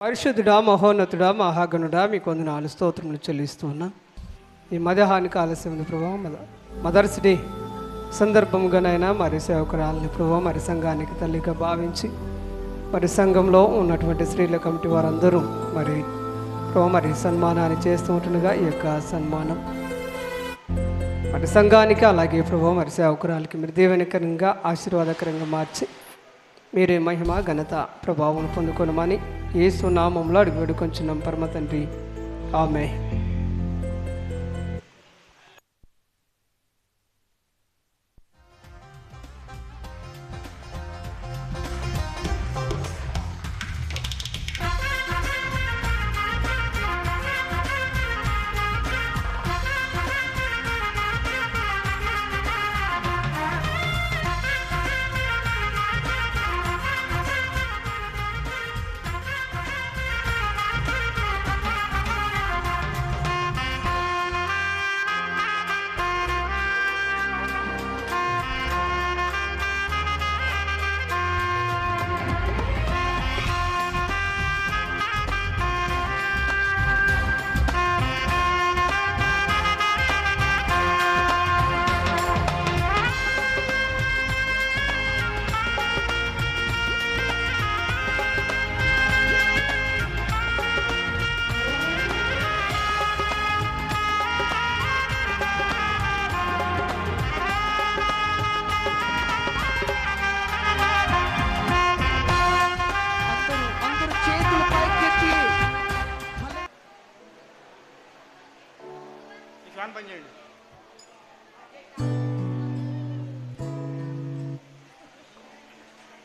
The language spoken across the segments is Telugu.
పరిశుద్ధుడా, మహోన్నతుడా, మహాగణుడా, మీకు వందనాలు స్తోత్రములు చెల్లిస్తూ ఉన్నా. ఈ మధ్యాహానికి ఆలస్యం ప్రభావం మదర్స్ డే సందర్భంగానైనా మరి సేవకురాలని ప్రభావం మరి సంఘానికి తల్లిగా భావించి మరి సంఘంలో ఉన్నటువంటి స్త్రీల కమిటీ వారందరూ మరి ప్రభావం మరి సన్మానాన్ని చేస్తూ ఉంటుండగా ఈ యొక్క సన్మానం మరి సంఘానికి అలాగే ప్రభావం మరి సేవకురాలకి మీరు దీవెనకరంగా ఆశీర్వాదకరంగా మార్చి మీరే మహిమ ఘనత ప్రభావం పొందుకోనమని యేసు నామములో అడిగి వేడుకొంచున్నాం పరమ తండ్రి, ఆమేన్.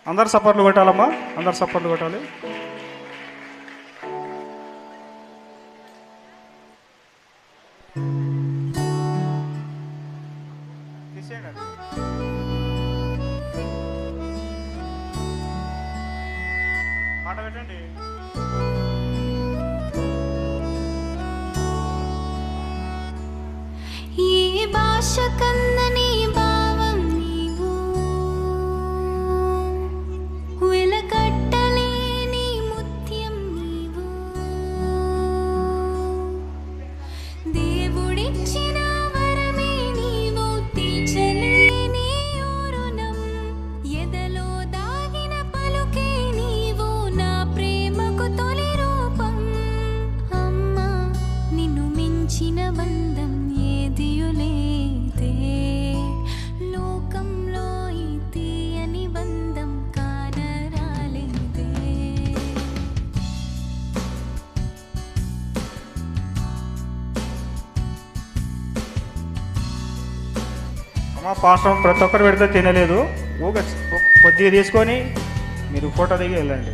అందరు సపోర్ట్లు కొట్టాలమ్మా, అందరు సపోర్ట్లు కొట్టాలి. మాట పెట్టండి. ఈ భాష కందని భావం నీవు, వెలకట్టలేని ముత్యం నీవు, దేవుడిచ్చిన వరమే నీవు, తీర్చలేని ఊరునం, ఎదలో దాగిన పలుకే నీవు, నా ప్రేమకు తొలి రూపం. అమ్మా, నిన్ను మించిన బంధం లోకంలో ఈ తీయని బంధం కానరాలేదే. అమ్మా, పాస్టర్ ప్రతి ఒక్కరు పెడితే తినలేదు, కొద్దిగా తీసుకొని మీరు ఫోటో దిగి వెళ్ళండి.